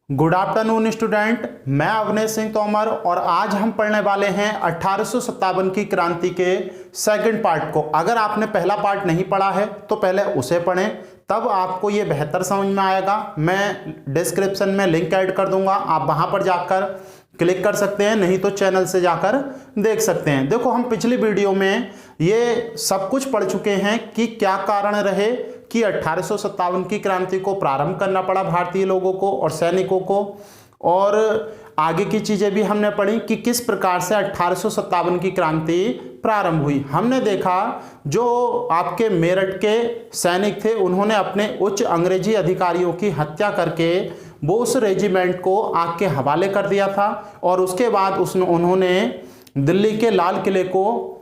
Good afternoon student, मैं अवनेश सिंह तोमर और आज हम पढ़ने वाले हैं 1857 की क्रांति के सेकंड पार्ट को। अगर आपने पहला पार्ट नहीं पढ़ा है तो पहले उसे पढ़ें, तब आपको ये बेहतर समझ में आएगा। मैं डिस्क्रिप्शन में लिंक ऐड कर दूंगा, आप वहां पर जाकर क्लिक कर सकते हैं, नहीं तो चैनल से जाकर देख सकते हैं। देखो, हम पिछली वीडियो में ये सब कुछ पढ़ चुके हैं कि क्या कारण रहे कि 1857 की क्रांति को प्रारंभ करना पड़ा भारतीय लोगों को और सैनिकों को, और आगे की चीजें भी हमने पढ़ी कि किस प्रकार से 1857 की क्रांति प्रारंभ हुई। हमने देखा जो आपके मेरठ के सैनिक थे उन्होंने अपने उच्च अंग्रेजी अधिकारियों की हत्या करके वो उस रेजिमेंट को आग के हवाले कर दिया था, और उसके बाद उन्होंने दिल्ली के लाल किले को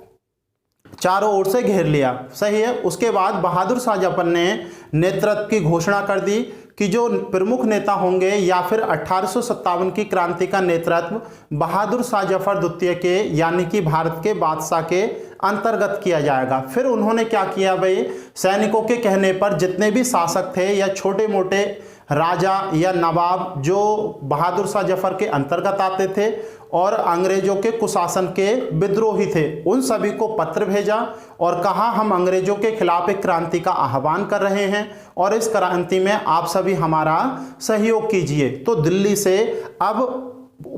चारों ओर से घेर लिया। सही है। उसके बाद बहादुर शाह जफर ने नेतृत्व की घोषणा कर दी कि जो प्रमुख नेता होंगे या फिर 1857 की क्रांति का नेतृत्व बहादुर शाह जफर द्वितीय के यानी कि भारत के बादशाह के अंतर्गत किया जाएगा। फिर उन्होंने क्या किया भाई, सैनिकों के कहने पर जितने भी शासक थे या छोटे मोटे राजा या नवाब जो बहादुर शाह जफर के अंतर्गत आते थे और अंग्रेजों के कुशासन के विद्रोही थे, उन सभी को पत्र भेजा और कहा हम अंग्रेजों के खिलाफ एक क्रांति का आह्वान कर रहे हैं और इस क्रांति में आप सभी हमारा सहयोग कीजिए। तो दिल्ली से अब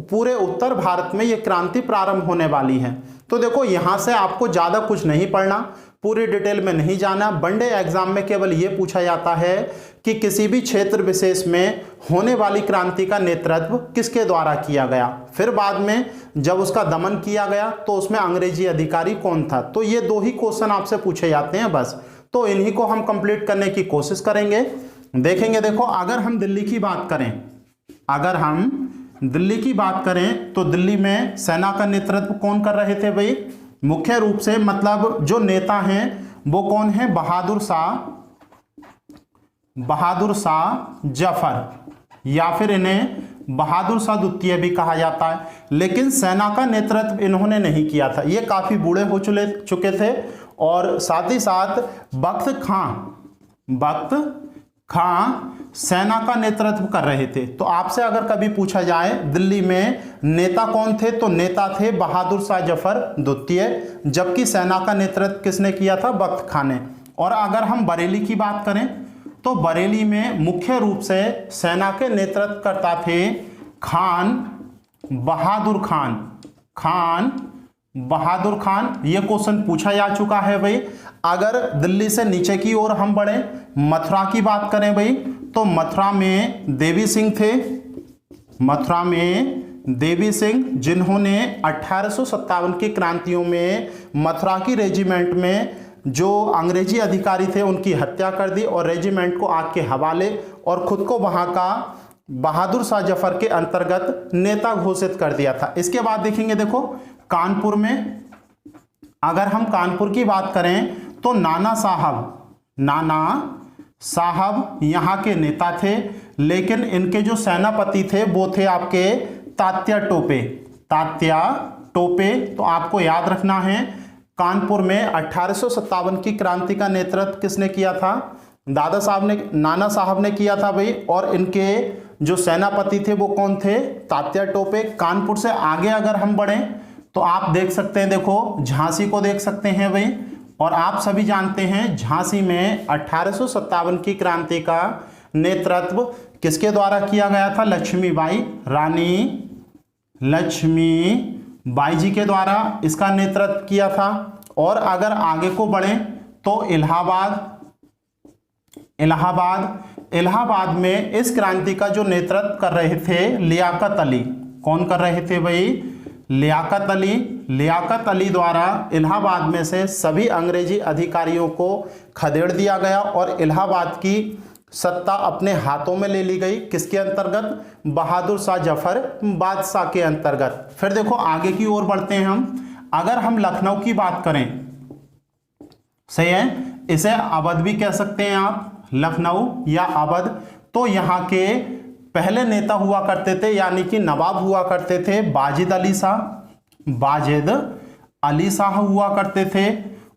पूरे उत्तर भारत में यह क्रांति प्रारंभ होने वाली है। तो देखो, यहां से आपको ज्यादा कुछ नहीं पढ़ना, पूरी डिटेल में नहीं जाना। वनडे एग्जाम में केवल यह पूछा जाता है कि किसी भी क्षेत्र विशेष में होने वाली क्रांति का नेतृत्व किसके द्वारा किया गया, फिर बाद में जब उसका दमन किया गया तो उसमें अंग्रेजी अधिकारी कौन था। तो ये दो ही क्वेश्चन आपसे पूछे जाते हैं बस, तो इन्हीं को हम कंप्लीट करने की कोशिश करेंगे, देखेंगे। देखो, अगर हम दिल्ली की बात करें, तो दिल्ली में सेना का नेतृत्व कौन कर रहे थे भाई? मुख्य रूप से मतलब जो नेता हैं वो कौन है? बहादुर शाह जफर, या फिर इन्हें बहादुर शाह द्वितीय भी कहा जाता है। लेकिन सेना का नेतृत्व इन्होंने नहीं किया था, ये काफी बूढ़े हो चुके थे। और साथ ही साथ बख्त खां सेना का नेतृत्व कर रहे थे। तो आपसे अगर कभी पूछा जाए दिल्ली में नेता कौन थे, तो नेता थे बहादुर शाह जफर द्वितीय, जबकि सेना का नेतृत्व किसने किया था? बख्त खां ने। और अगर हम बरेली की बात करें तो बरेली में मुख्य रूप से सेना के नेतृत्व करता थे खान बहादुर खान। ये क्वेश्चन पूछा जा चुका है भाई। अगर दिल्ली से नीचे की ओर हम बढ़े, मथुरा की बात करें भाई, तो मथुरा में देवी सिंह जिन्होंने 1857 की क्रांतियों में मथुरा की रेजिमेंट में जो अंग्रेजी अधिकारी थे उनकी हत्या कर दी और रेजिमेंट को आग के हवाले और खुद को वहां का बहादुर शाह जफर के अंतर्गत नेता घोषित कर दिया था। इसके बाद देखेंगे, देखो कानपुर में, अगर हम कानपुर की बात करें तो नाना साहब यहाँ के नेता थे, लेकिन इनके जो सेनापति थे वो थे आपके तात्या टोपे। तो आपको याद रखना है, कानपुर में 1857 की क्रांति का नेतृत्व किसने किया था? नाना साहब ने किया था भाई। और इनके जो सेनापति थे वो कौन थे? तात्या टोपे। कानपुर से आगे अगर हम बढ़ें तो आप देख सकते हैं, देखो झांसी को देख सकते हैं भाई। और आप सभी जानते हैं झांसी में 1857 की क्रांति का नेतृत्व किसके द्वारा किया गया था? रानी लक्ष्मीबाई जी के द्वारा इसका नेतृत्व किया था। और अगर आगे को बढ़ें तो इलाहाबाद में इस क्रांति का जो नेतृत्व कर रहे थे लियाकत अली। कौन कर रहे थे भाई? लियाकत अली द्वारा इलाहाबाद में से सभी अंग्रेजी अधिकारियों को खदेड़ दिया गया और इलाहाबाद की सत्ता अपने हाथों में ले ली गई। किसके अंतर्गत? बहादुर शाह जफर बादशाह के अंतर्गत। फिर देखो आगे की ओर बढ़ते हैं हम। अगर हम लखनऊ की बात करें, सही है, इसे अवध भी कह सकते हैं आप, लखनऊ या अवध। तो यहाँ के पहले नेता हुआ करते थे यानी कि नवाब हुआ करते थे बाजिद अली शाह हुआ करते थे।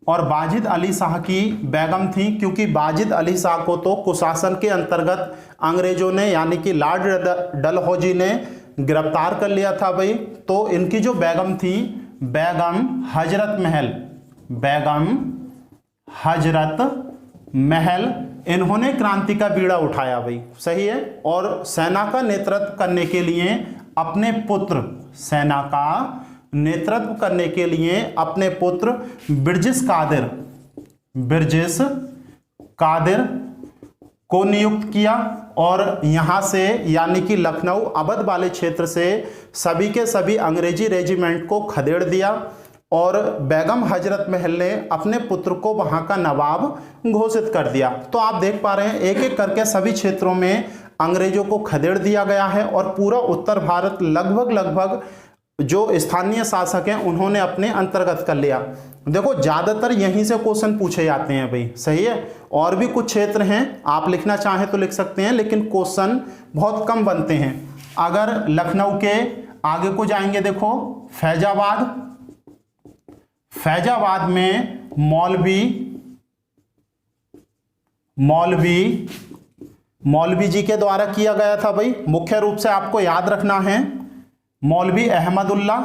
और बाजिद अली शाह की बेगम थी, क्योंकि बाजिद अली शाह को तो कुशासन के अंतर्गत अंग्रेजों ने यानी कि लॉर्ड डलहौजी ने गिरफ्तार कर लिया था भाई। तो इनकी जो बेगम थी बेगम हजरत महल, बेगम हजरत महल, इन्होंने क्रांति का बीड़ा उठाया भाई, सही है। और सेना का नेतृत्व करने के लिए अपने पुत्र, सेना का नेतृत्व करने के लिए अपने पुत्र बिरजिस कादिर को नियुक्त किया। और यहां से यानी कि लखनऊ अवध वाले क्षेत्र से सभी के सभी अंग्रेजी रेजिमेंट को खदेड़ दिया और बेगम हजरत महल ने अपने पुत्र को वहां का नवाब घोषित कर दिया। तो आप देख पा रहे हैं एक एक करके सभी क्षेत्रों में अंग्रेजों को खदेड़ दिया गया है और पूरा उत्तर भारत लगभग जो स्थानीय शासक हैं उन्होंने अपने अंतर्गत कर लिया। देखो ज्यादातर यहीं से क्वेश्चन पूछे जाते हैं भाई, सही है। और भी कुछ क्षेत्र हैं, आप लिखना चाहें तो लिख सकते हैं, लेकिन क्वेश्चन बहुत कम बनते हैं। अगर लखनऊ के आगे को जाएंगे, देखो फैजाबाद में मौलवी जी के द्वारा किया गया था भाई। मुख्य रूप से आपको याद रखना है मौलवी अहमदुल्ला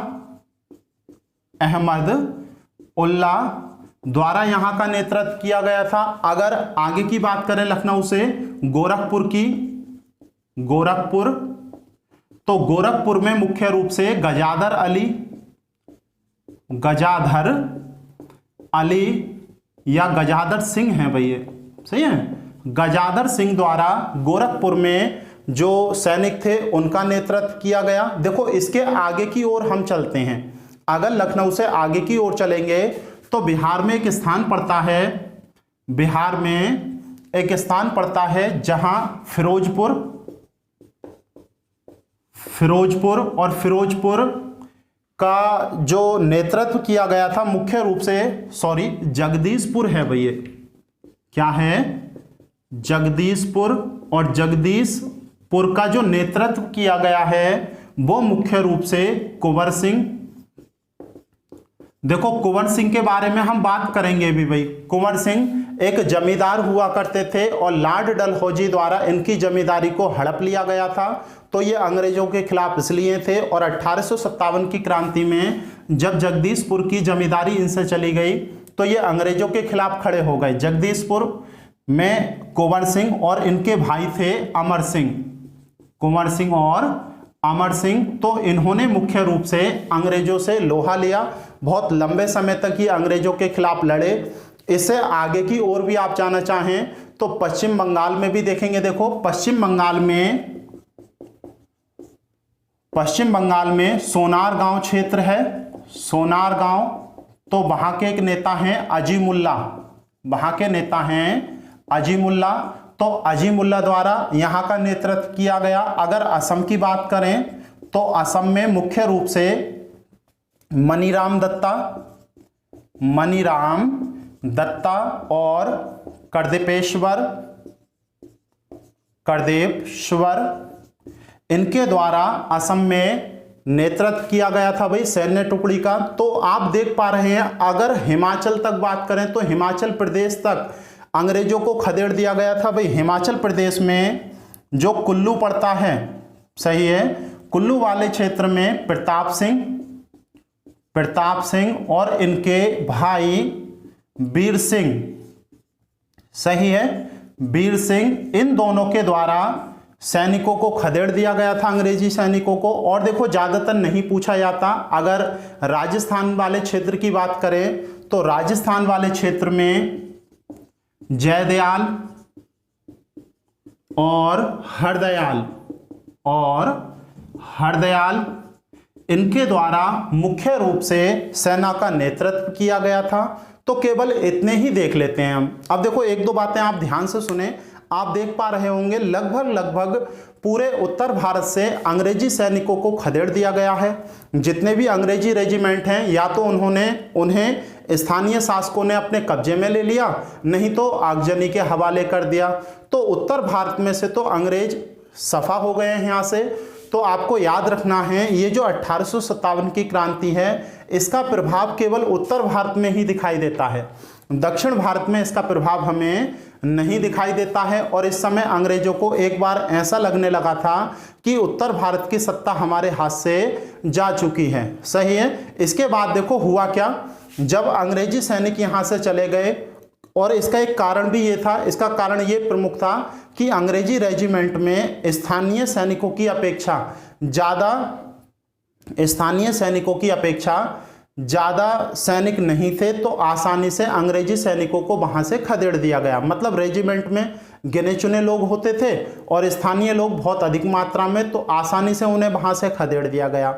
द्वारा यहां का नेतृत्व किया गया था। अगर आगे की बात करें लखनऊ से गोरखपुर, तो गोरखपुर में मुख्य रूप से गजाधर अली या गजाधर सिंह है भाई, ये सही है। गजाधर सिंह द्वारा गोरखपुर में जो सैनिक थे उनका नेतृत्व किया गया। देखो इसके आगे की ओर हम चलते हैं, अगर लखनऊ से आगे की ओर चलेंगे तो बिहार में एक स्थान पड़ता है, जहां फिरोजपुर और फिरोजपुर का जो नेतृत्व किया गया था मुख्य रूप से जगदीशपुर है भैया, क्या है जगदीशपुर। और जगदीशपुर का जो नेतृत्व किया गया है वो मुख्य रूप से कुंवर सिंह। देखो कुंवर सिंह के बारे में हम बात करेंगे भी भाई। कुंवर सिंह एक जमींदार हुआ करते थे और लॉर्ड डलहौजी द्वारा इनकी जमींदारी को हड़प लिया गया था। तो ये अंग्रेजों के खिलाफ इसलिए थे और 1857 की क्रांति में जब जगदीशपुर की जमींदारी इनसे चली गई तो ये अंग्रेजों के खिलाफ खड़े हो गए। जगदीशपुर में कुंवर सिंह और इनके भाई थे अमर सिंह, कुंवर सिंह और अमर सिंह। तो इन्होंने मुख्य रूप से अंग्रेजों से लोहा लिया, बहुत लंबे समय तक ये अंग्रेजों के खिलाफ लड़े। इससे आगे की ओर भी आप जाना चाहें तो पश्चिम बंगाल में भी देखेंगे। देखो पश्चिम बंगाल में सोनार गांव क्षेत्र है, सोनार गांव। तो वहां के एक नेता हैं अजीमुल्ला, तो अजीमुल्ला द्वारा यहां का नेतृत्व किया गया। अगर असम की बात करें तो असम में मुख्य रूप से मनीराम दत्ता और करदेपेश्वर इनके द्वारा असम में नेतृत्व किया गया था भाई सैन्य टुकड़ी का। तो आप देख पा रहे हैं अगर हिमाचल तक बात करें तो हिमाचल प्रदेश तक अंग्रेजों को खदेड़ दिया गया था भाई। हिमाचल प्रदेश में जो कुल्लू पड़ता है, सही है, कुल्लू वाले क्षेत्र में प्रताप सिंह और इनके भाई वीर सिंह, सही है, वीर सिंह, इन दोनों के द्वारा सैनिकों को खदेड़ दिया गया था, अंग्रेजी सैनिकों को। और देखो ज्यादातर नहीं पूछा जाता। अगर राजस्थान वाले क्षेत्र की बात करें तो राजस्थान वाले क्षेत्र में जयदयाल और हरदयाल इनके द्वारा मुख्य रूप से सेना का नेतृत्व किया गया था। तो केवल इतने ही देख लेते हैं हम। अब देखो एक दो बातें आप ध्यान से सुने। आप देख पा रहे होंगे लगभग पूरे उत्तर भारत से अंग्रेजी सैनिकों को खदेड़ दिया गया है। जितने भी अंग्रेजी रेजिमेंट हैं या तो उन्हें स्थानीय शासकों ने अपने कब्जे में ले लिया, नहीं तो आगजनी के हवाले कर दिया। तो उत्तर भारत में से तो अंग्रेज सफा हो गए हैं यहाँ से। तो आपको याद रखना है ये जो 1857 की क्रांति है इसका प्रभाव केवल उत्तर भारत में ही दिखाई देता है, दक्षिण भारत में इसका प्रभाव हमें नहीं दिखाई देता है। और इस समय अंग्रेजों को एक बार ऐसा लगने लगा था कि उत्तर भारत की सत्ता हमारे हाथ से जा चुकी है। सही है। इसके बाद देखो हुआ क्या, जब अंग्रेजी सैनिक यहां से चले गए, और इसका एक कारण भी ये था, इसका कारण ये प्रमुख था कि अंग्रेजी रेजिमेंट में स्थानीय सैनिकों की अपेक्षा ज़्यादा सैनिक नहीं थे, तो आसानी से अंग्रेजी सैनिकों को वहाँ से खदेड़ दिया गया। मतलब रेजिमेंट में गिने चुने लोग होते थे और स्थानीय लोग बहुत अधिक मात्रा में, तो आसानी से उन्हें वहाँ से खदेड़ दिया गया।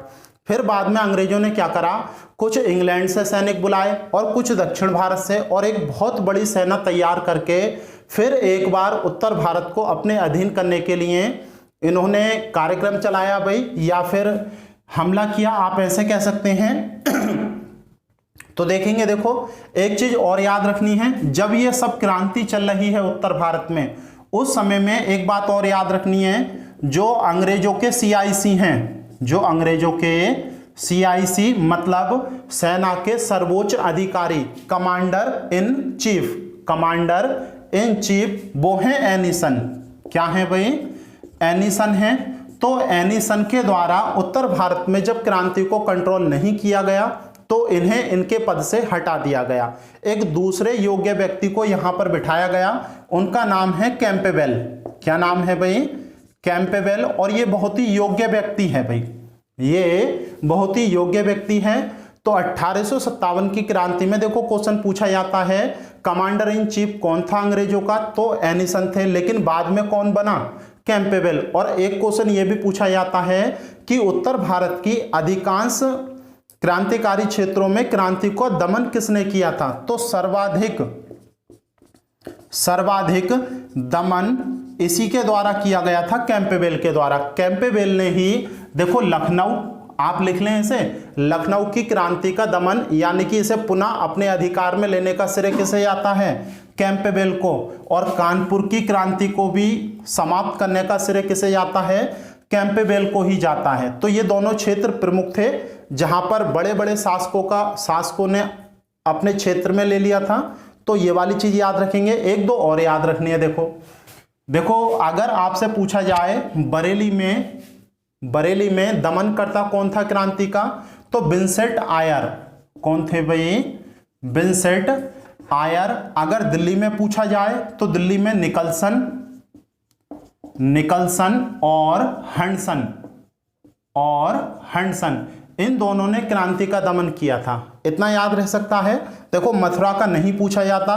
फिर बाद में अंग्रेजों ने क्या करा, कुछ इंग्लैंड से सैनिक बुलाए और कुछ दक्षिण भारत से, और एक बहुत बड़ी सेना तैयार करके फिर एक बार उत्तर भारत को अपने अधीन करने के लिए इन्होंने कार्यक्रम चलाया भाई, या फिर हमला किया, आप ऐसे कह सकते हैं। तो देखेंगे, देखो एक चीज और याद रखनी है, जब ये सब क्रांति चल रही है उत्तर भारत में, उस समय में एक बात और याद रखनी है, जो अंग्रेजों के CIC हैं, जो अंग्रेजों के CIC मतलब सेना के सर्वोच्च अधिकारी, कमांडर इन चीफ, वो हैं एनिसन। क्या है भाई? एनिसन है। तो एनिसन के द्वारा उत्तर भारत में जब क्रांति को कंट्रोल नहीं किया गया तो इन्हें इनके पद से हटा दिया गया। एक दूसरे योग्य व्यक्ति को यहां पर बिठाया गया, उनका नाम है कैंपेबेल। क्या नाम है भाई? कैंपेबेल। और ये बहुत ही योग्य व्यक्ति है भाई, ये बहुत ही योग्य व्यक्ति है। तो 1857 की क्रांति में देखो क्वेश्चन पूछा जाता है, कमांडर इन चीफ कौन था अंग्रेजों का? तो एनिसन थे, लेकिन बाद में कौन बना? कैंपेबेल। और एक क्वेश्चन ये भी पूछा जाता है कि उत्तर भारत की अधिकांश क्रांतिकारी क्षेत्रों में क्रांति को दमन किसने किया था? तो सर्वाधिक दमन इसी के द्वारा किया गया था, कैंपेबेल के द्वारा। कैंपेबेल ने ही देखो लखनऊ, आप लिख लें इसे, लखनऊ की क्रांति का दमन, यानी कि इसे पुनः अपने अधिकार में लेने का श्रेय किसे जाता है? कैंपेबेल को। और कानपुर की क्रांति को भी समाप्त करने का श्रेय किसे जाता है? कैंपेबेल को ही जाता है। तो ये दोनों क्षेत्र प्रमुख थे जहां पर बड़े बड़े शासकों ने अपने क्षेत्र में ले लिया था। तो ये वाली चीज याद रखेंगे। एक दो और याद रखनी है। देखो अगर आपसे पूछा जाए बरेली में दमनकर्ता कौन था क्रांति का? तो विंसेंट आयर। कौन थे भाई? Vincent Eyre. अगर दिल्ली में पूछा जाए तो दिल्ली में निकलसन और हंडसन, इन दोनों ने क्रांति का दमन किया था। इतना याद रह सकता है। देखो मथुरा का नहीं पूछा जाता,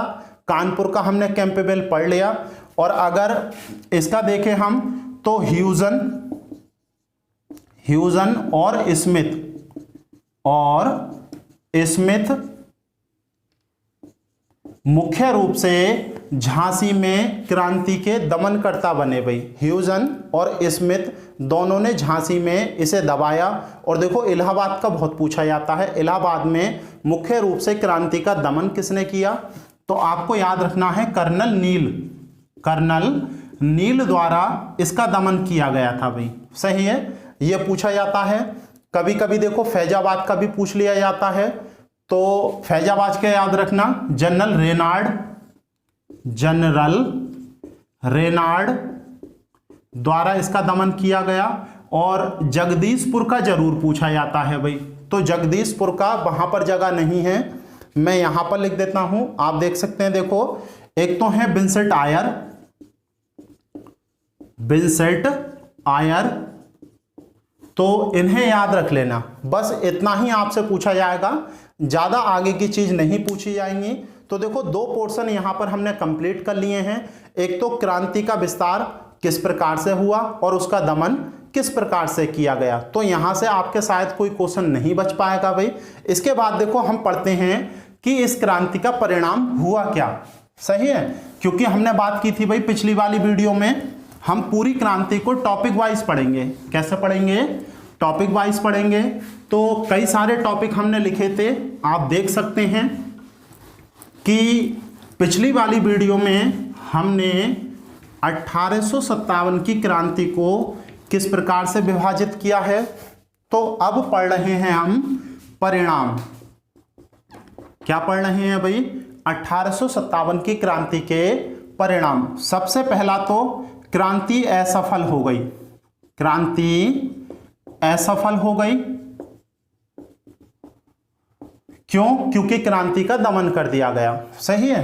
कानपुर का हमने कैंपेबेल पढ़ लिया। और अगर इसका देखें हम तो ह्यूजन और स्मिथ मुख्य रूप से झांसी में क्रांति के दमनकर्ता बने भाई। ह्यूजन और स्मिथ दोनों ने झांसी में इसे दबाया। और देखो इलाहाबाद का बहुत पूछा जाता है, इलाहाबाद में मुख्य रूप से क्रांति का दमन किसने किया? तो आपको याद रखना है कर्नल नील द्वारा इसका दमन किया गया था भाई। सही है, यह पूछा जाता है। कभी कभी देखो फैजाबाद का भी पूछ लिया जाता है। तो फैजाबाद का याद रखना, जनरल रेनार्ड द्वारा इसका दमन किया गया। और जगदीशपुर का जरूर पूछा जाता है भाई। तो जगदीशपुर का वहां पर जगह नहीं है, मैं यहां पर लिख देता हूं, आप देख सकते हैं। देखो एक तो है विंसेंट आयर, तो इन्हें याद रख लेना। बस इतना ही आपसे पूछा जाएगा, ज्यादा आगे की चीज नहीं पूछी जाएंगी। तो देखो दो पोर्शन यहां पर हमने कंप्लीट कर लिए हैं। एक तो क्रांति का विस्तार किस प्रकार से हुआ और उसका दमन किस प्रकार से किया गया। तो यहां से आपके शायद कोई क्वेश्चन नहीं बच पाएगा भाई। इसके बाद देखो हम पढ़ते हैं कि इस क्रांति का परिणाम हुआ क्या। सही है, क्योंकि हमने बात की थी भाई पिछली वाली वीडियो में, हम पूरी क्रांति को टॉपिक वाइज पढ़ेंगे। कैसे पढ़ेंगे? टॉपिक वाइज पढ़ेंगे। तो कई सारे टॉपिक हमने लिखे थे, आप देख सकते हैं कि पिछली वाली वीडियो में हमने 1857 की क्रांति को किस प्रकार से विभाजित किया है। तो अब पढ़ रहे हैं हम परिणाम। क्या पढ़ रहे हैं भाई? 1857 की क्रांति के परिणाम। सबसे पहला तो क्रांति असफल हो गई, क्रांति असफल हो गई। क्यों? क्योंकि क्रांति का दमन कर दिया गया। सही है।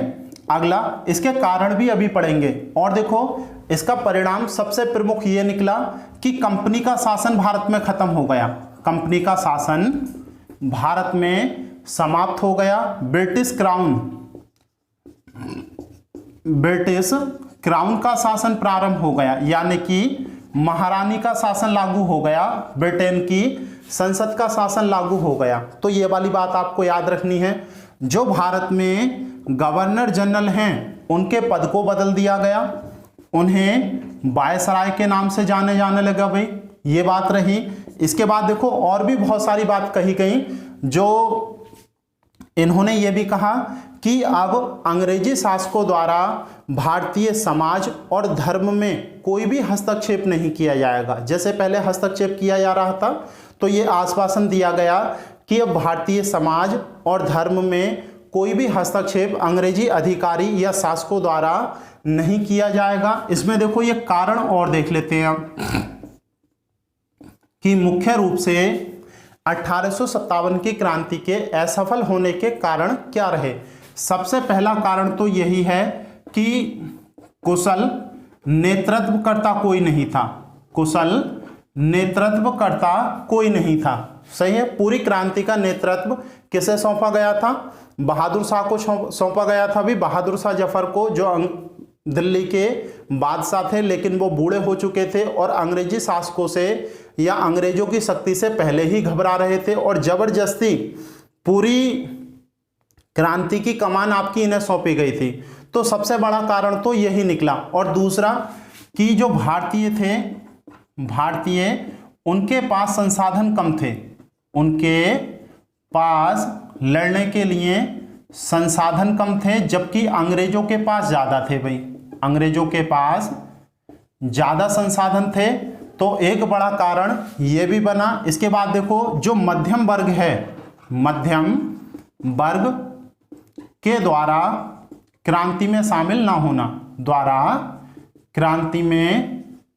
अगला, इसके कारण भी अभी पढ़ेंगे। और देखो, इसका परिणाम सबसे प्रमुख ये निकला कि कंपनी का शासन भारत में खत्म हो गया, कंपनी का शासन भारत में समाप्त हो गया। ब्रिटिश क्राउन का शासन प्रारंभ हो गया, यानी कि महारानी का शासन लागू हो गया, ब्रिटेन की संसद का शासन लागू हो गया। तो ये वाली बात आपको याद रखनी है। जो भारत में गवर्नर जनरल हैं उनके पद को बदल दिया गया, उन्हें वायसराय के नाम से जाने लगा भाई, ये बात रही। इसके बाद देखो और भी बहुत सारी बात कही गई, जो इन्होंने ये भी कहा कि अब अंग्रेजी शासकों द्वारा भारतीय समाज और धर्म में कोई भी हस्तक्षेप नहीं किया जाएगा। जैसे पहले हस्तक्षेप किया जा रहा था, तो ये आश्वासन दिया गया कि अब भारतीय समाज और धर्म में कोई भी हस्तक्षेप अंग्रेजी अधिकारी या शासकों द्वारा नहीं किया जाएगा। इसमें देखो ये कारण और देख लेते हैं कि मुख्य रूप से 1857 की क्रांति के असफल होने के कारण क्या रहे। सबसे पहला कारण तो यही है कि कुशल नेतृत्वकर्ता कोई नहीं था, कुशल नेतृत्वकर्ता कोई नहीं था। सही है। पूरी क्रांति का नेतृत्व किसे सौंपा गया था? बहादुर शाह को सौंपा गया था भी, बहादुर शाह जफर को, जो दिल्ली के बादशाह थे, लेकिन वो बूढ़े हो चुके थे और अंग्रेजी शासकों से या अंग्रेजों की शक्ति से पहले ही घबरा रहे थे, और जबरदस्ती पूरी क्रांति की कमान आपकी इन्हें सौंपी गई थी। तो सबसे बड़ा कारण तो यही निकला। और दूसरा कि जो भारतीय थे, भारतीय उनके पास संसाधन कम थे, उनके पास लड़ने के लिए संसाधन कम थे, जबकि अंग्रेजों के पास ज़्यादा थे भाई, अंग्रेजों के पास ज़्यादा संसाधन थे। तो एक बड़ा कारण ये भी बना। इसके बाद देखो, जो मध्यम वर्ग है, मध्यम वर्ग के द्वारा क्रांति में शामिल ना होना, द्वारा क्रांति में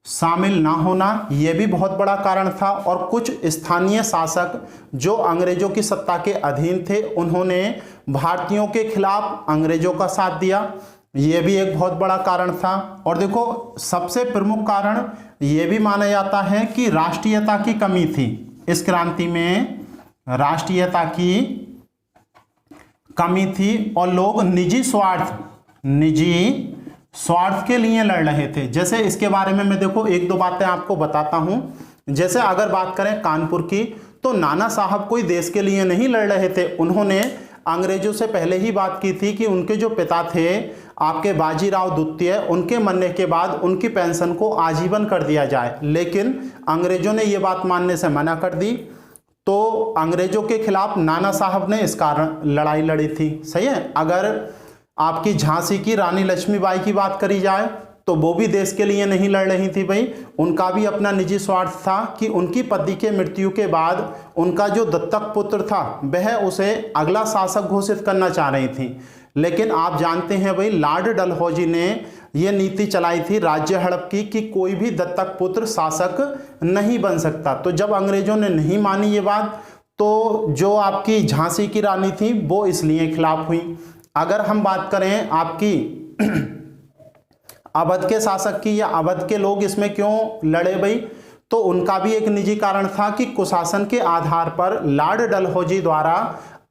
शामिल ना होना, यह भी बहुत बड़ा कारण था। और कुछ स्थानीय शासक जो अंग्रेजों की सत्ता के अधीन थे, उन्होंने भारतीयों के खिलाफ अंग्रेजों का साथ दिया, यह भी एक बहुत बड़ा कारण था। और देखो, सबसे प्रमुख कारण यह भी माना जाता है कि राष्ट्रीयता की कमी थी। इस क्रांति में राष्ट्रीयता की कमी थी और लोग निजी स्वार्थ के लिए लड़ रहे थे। जैसे इसके बारे में मैं देखो एक दो बातें आपको बताता हूं। जैसे अगर बात करें कानपुर की, तो नाना साहब कोई देश के लिए नहीं लड़ रहे थे, उन्होंने अंग्रेजों से पहले ही बात की थी कि उनके जो पिता थे आपके बाजीराव द्वितीय, उनके मरने के बाद उनकी पेंशन को आजीवन कर दिया जाए, लेकिन अंग्रेजों ने ये बात मानने से मना कर दी। तो अंग्रेजों के खिलाफ नाना साहब ने इस कारण लड़ाई लड़ी थी। सही है। अगर आपकी झांसी की रानी लक्ष्मीबाई की बात करी जाए, तो वो भी देश के लिए नहीं लड़ रही थी भाई, उनका भी अपना निजी स्वार्थ था कि उनकी पति के मृत्यु के बाद उनका जो दत्तक पुत्र था वह उसे अगला शासक घोषित करना चाह रही थी। लेकिन आप जानते हैं भाई, लॉर्ड डलहौजी ने यह नीति चलाई थी राज्य हड़प की कि कोई भी दत्तक पुत्र शासक नहीं बन सकता। तो जब अंग्रेजों ने नहीं मानी ये बात, तो जो आपकी झांसी की रानी थी वो इसलिए खिलाफ हुई। अगर हम बात करें आपकी अवध के शासक की या अवध के लोग इसमें क्यों लड़े भाई, तो उनका भी एक निजी कारण था कि कुशासन के आधार पर लॉर्ड डलहौजी द्वारा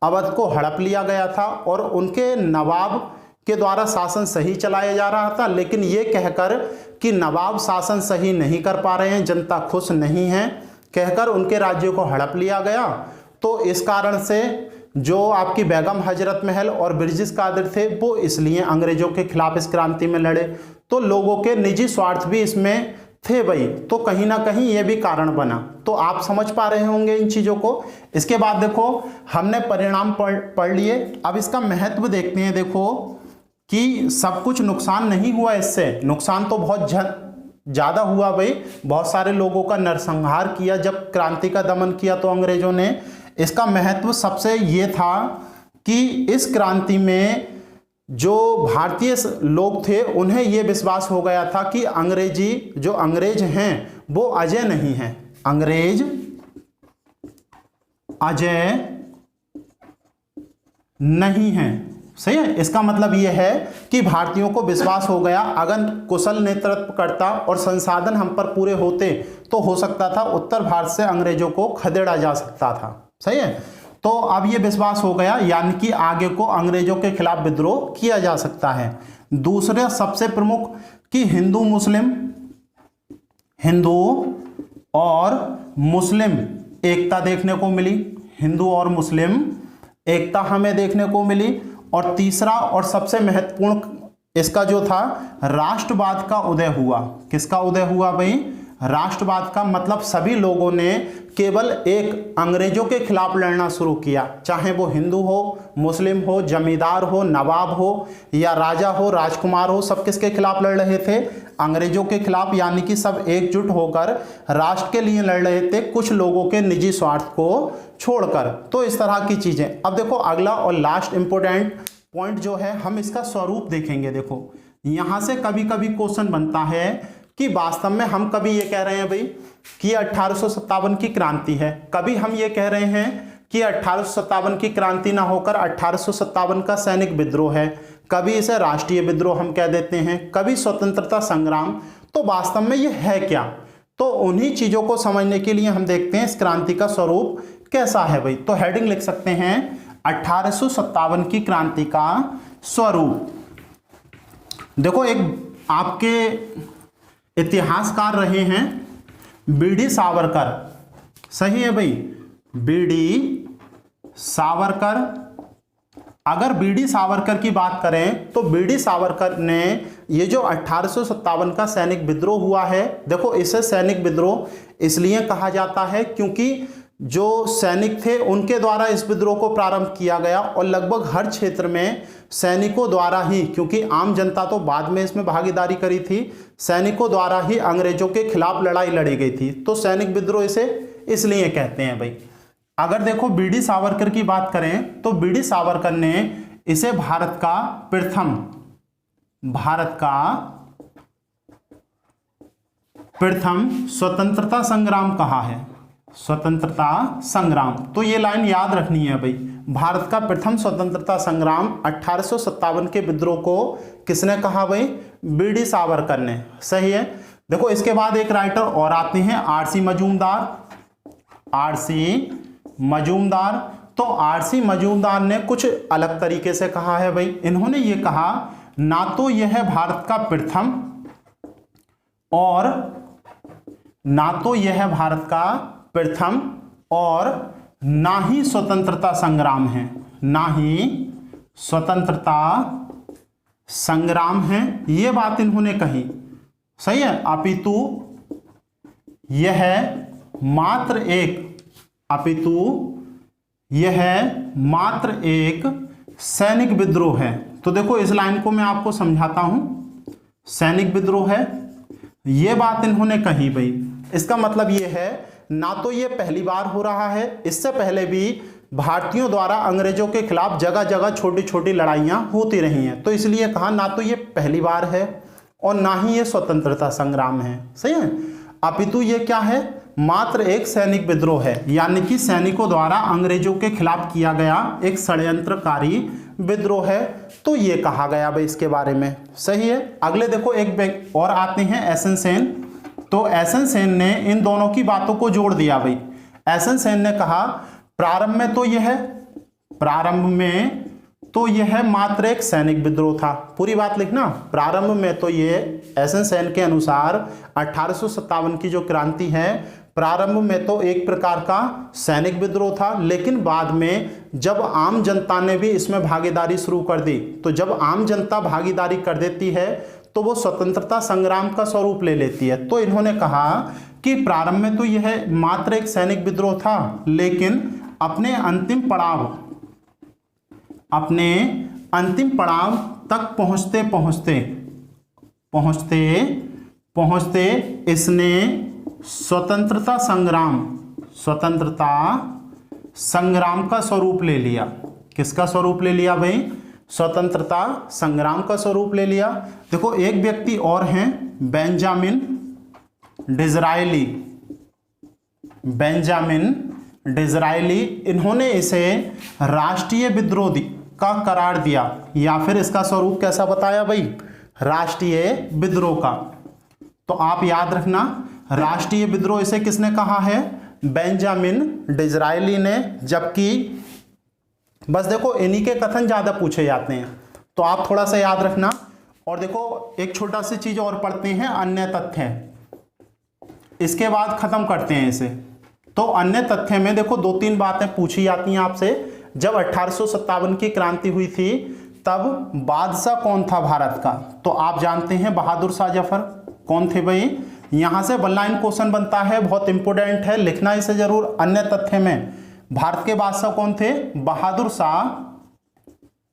अवध को हड़प लिया गया था और उनके नवाब के द्वारा शासन सही चलाया जा रहा था, लेकिन ये कहकर कि नवाब शासन सही नहीं कर पा रहे हैं, जनता खुश नहीं है, कहकर उनके राज्यों को हड़प लिया गया। तो इस कारण से जो आपकी बेगम हजरत महल और ब्रिटिश कादिर थे वो इसलिए अंग्रेजों के खिलाफ इस क्रांति में लड़े। तो लोगों के निजी स्वार्थ भी इसमें थे भाई, तो कहीं ना कहीं ये भी कारण बना। तो आप समझ पा रहे होंगे इन चीज़ों को। इसके बाद देखो, हमने परिणाम पढ़ लिए, अब इसका महत्व देखते हैं। देखो कि सब कुछ नुकसान नहीं हुआ इससे, नुकसान तो बहुत ज़्यादा हुआ भाई, बहुत सारे लोगों का नरसंहार किया जब क्रांति का दमन किया तो अंग्रेजों ने। इसका महत्व सबसे ये था कि इस क्रांति में जो भारतीय लोग थे उन्हें यह विश्वास हो गया था कि अंग्रेज हैं वो अजय नहीं हैं, अंग्रेज अजय नहीं हैं। सही है। इसका मतलब यह है कि भारतीयों को विश्वास हो गया अगर कुशल नेतृत्व करता और संसाधन हम पर पूरे होते तो हो सकता था उत्तर भारत से अंग्रेजों को खदेड़ा जा सकता था। सही है। तो अब यह विश्वास हो गया, यानी कि आगे को अंग्रेजों के खिलाफ विद्रोह किया जा सकता है। दूसरा सबसे प्रमुख कि हिंदू और मुस्लिम एकता देखने को मिली, हिंदू और मुस्लिम एकता हमें देखने को मिली। और तीसरा और सबसे महत्वपूर्ण इसका जो था, राष्ट्रवाद का उदय हुआ। किसका उदय हुआ भाई? राष्ट्रवाद का। मतलब सभी लोगों ने केवल एक अंग्रेजों के खिलाफ लड़ना शुरू किया, चाहे वो हिंदू हो, मुस्लिम हो, जमींदार हो, नवाब हो या राजा हो, राजकुमार हो, सब किसके खिलाफ लड़ रहे थे? अंग्रेजों के खिलाफ। यानी कि सब एकजुट होकर राष्ट्र के लिए लड़ रहे थे, कुछ लोगों के निजी स्वार्थ को छोड़कर। तो इस तरह की चीजें। अब देखो अगला और लास्ट इंपॉर्टेंट पॉइंट जो है, हम इसका स्वरूप देखेंगे। देखो यहां से कभी कभी क्वेश्चन बनता है कि वास्तव में हम कभी ये कह रहे हैं भाई कि 1857 की क्रांति है, कभी हम ये कह रहे हैं कि 1857 की क्रांति ना होकर 1857 का सैनिक विद्रोह है, कभी इसे राष्ट्रीय विद्रोह हम कह देते हैं, कभी स्वतंत्रता संग्राम। तो वास्तव में ये है क्या? तो उन्हीं चीजों को समझने के लिए हम देखते हैं इस क्रांति का स्वरूप कैसा है भाई। तो हेडिंग लिख सकते हैं 1857 की क्रांति का स्वरूप। देखो एक आपके इतिहासकार रहे हैं बीडी सावरकर। सही है भाई, बीडी सावरकर। अगर बीडी सावरकर की बात करें तो बीडी सावरकर ने ये जो 1857 का सैनिक विद्रोह हुआ है, देखो इसे सैनिक विद्रोह इसलिए कहा जाता है क्योंकि जो सैनिक थे उनके द्वारा इस विद्रोह को प्रारंभ किया गया और लगभग हर क्षेत्र में सैनिकों द्वारा ही, क्योंकि आम जनता तो बाद में इसमें भागीदारी करी थी, सैनिकों द्वारा ही अंग्रेजों के खिलाफ लड़ाई लड़ी गई थी। तो सैनिक विद्रोह इसे इसलिए कहते हैं भाई। अगर देखो बीडी सावरकर की बात करें तो बीडी सावरकर ने इसे भारत का प्रथम स्वतंत्रता संग्राम कहा है। स्वतंत्रता संग्राम, तो ये लाइन याद रखनी है भाई। भारत का प्रथम स्वतंत्रता संग्राम 1857 के विद्रोह को किसने कहा भाई? बीडी सावरकर ने। सही है। देखो इसके बाद एक राइटर और आते हैं आरसी मजूमदार। तो आरसी मजूमदार ने कुछ अलग तरीके से कहा है भाई। इन्होंने ये कहा, ना तो यह भारत का प्रथम और ना ही स्वतंत्रता संग्राम है, ना ही स्वतंत्रता संग्राम है, ये बात इन्होंने कही। सही है। अपितु यह मात्र एक सैनिक विद्रोह है। तो देखो इस लाइन को मैं आपको समझाता हूं। सैनिक विद्रोह है, ये बात इन्होंने कही भाई। इसका मतलब ये है, ना तो ये पहली बार हो रहा है, इससे पहले भी भारतीयों द्वारा अंग्रेजों के खिलाफ जगह जगह छोटी छोटी लड़ाइयां होती रही हैं। तो इसलिए कहा ना तो ये पहली बार है और ना ही ये स्वतंत्रता संग्राम है। सही है। अपितु ये क्या है? मात्र एक सैनिक विद्रोह है, यानी कि सैनिकों द्वारा अंग्रेजों के खिलाफ किया गया एक षड्यंत्रकारी विद्रोह है। तो ये कहा गया भाई इसके बारे में। सही है। अगले देखो एक और आते हैं एस एन सेन। तो एस एन सेन ने इन दोनों की बातों को जोड़ दिया भाई। एस एन सेन ने कहा प्रारंभ में तो यह मात्र एक सैनिक विद्रोह था। पूरी बात लिखना। प्रारंभ में तो ये एस एन सेन के अनुसार 1857 की जो क्रांति है, प्रारंभ में तो एक प्रकार का सैनिक विद्रोह था, लेकिन बाद में जब आम जनता ने भी इसमें भागीदारी शुरू कर दी, तो जब आम जनता भागीदारी कर देती है तो वो स्वतंत्रता संग्राम का स्वरूप ले लेती है। तो इन्होंने कहा कि प्रारंभ में तो यह मात्र एक सैनिक विद्रोह था, लेकिन अपने अंतिम पड़ाव तक पहुंचते पहुंचते इसने स्वतंत्रता संग्राम का स्वरूप ले लिया। किसका स्वरूप ले लिया भाई? स्वतंत्रता संग्राम का स्वरूप ले लिया। देखो एक व्यक्ति और हैं बेंजामिन डिज़रायली, इन्होंने इसे राष्ट्रीय विद्रोह का करार दिया, या फिर इसका स्वरूप कैसा बताया भाई? राष्ट्रीय विद्रोह का। तो आप याद रखना, राष्ट्रीय विद्रोह इसे किसने कहा है? बेंजामिन डिज़रायली ने। जबकि बस देखो इन्हीं के कथन ज़्यादा पूछे जाते हैं, तो आप थोड़ा सा याद रखना। और देखो एक छोटा सी चीज़ और पढ़ते हैं, अन्य तथ्य, इसके बाद खत्म करते हैं इसे। तो अन्य तथ्य में देखो 2-3 बातें पूछी जाती हैं आपसे। जब 1857 की क्रांति हुई थी तब बादशाह कौन था भारत का? तो आप जानते हैं बहादुर शाह जफर। कौन थे भाई? यहां से 1 लाइन क्वेश्चन बनता है, बहुत इंपॉर्टेंट है, लिखना इसे जरूर। अन्य तथ्य में भारत के बादशाह कौन थे? बहादुर शाह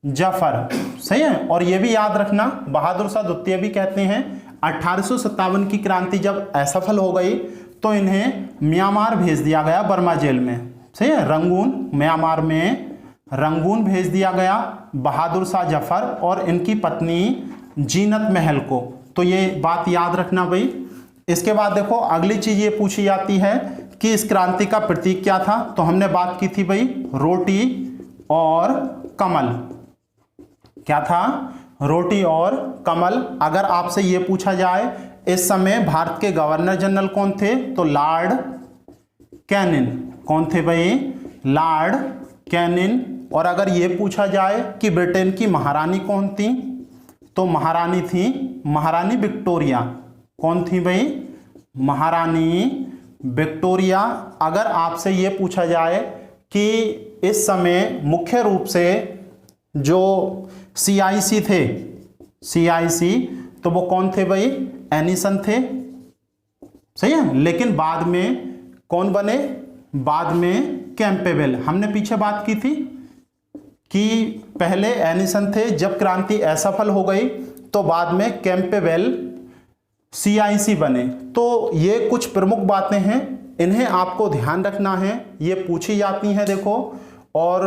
जफर, सही है। और यह भी याद रखना, बहादुर शाह द्वितीय भी कहते हैं। 1857 की क्रांति जब असफल हो गई तो इन्हें म्यांमार भेज दिया गया, बर्मा जेल में, सही है, रंगून, म्यांमार में रंगून भेज दिया गया बहादुर शाह जफर और इनकी पत्नी जीनत महल को। तो ये बात याद रखना भाई। इसके बाद देखो अगली चीज ये पूछी जाती है कि इस क्रांति का प्रतीक क्या था? तो हमने बात की थी भाई रोटी और कमल। क्या था? रोटी और कमल। अगर आपसे ये पूछा जाए इस समय भारत के गवर्नर जनरल कौन थे? तो लॉर्ड कैनिन। कौन थे भाई? Lord Canning. और अगर ये पूछा जाए कि ब्रिटेन की महारानी कौन थी? तो महारानी थी महारानी विक्टोरिया। कौन थी भाई? महारानी विक्टोरिया। अगर आपसे ये पूछा जाए कि इस समय मुख्य रूप से जो CIC थे, CIC, तो वो कौन थे भाई? एनिसन थे, सही है। लेकिन बाद में कौन बने? बाद में कैंपेबल। हमने पीछे बात की थी कि पहले एनिसन थे, जब क्रांति असफल हो गई तो बाद में कैंपेबल CIC बने। तो ये कुछ प्रमुख बातें हैं, इन्हें आपको ध्यान रखना है, ये पूछी जाती हैं देखो। और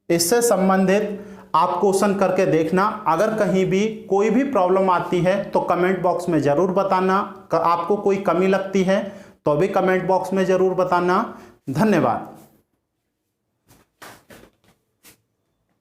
इससे संबंधित आप क्वेश्चन करके देखना। अगर कहीं भी कोई भी प्रॉब्लम आती है तो कमेंट बॉक्स में ज़रूर बताना। आपको कोई कमी लगती है तो भी कमेंट बॉक्स में ज़रूर बताना। धन्यवाद।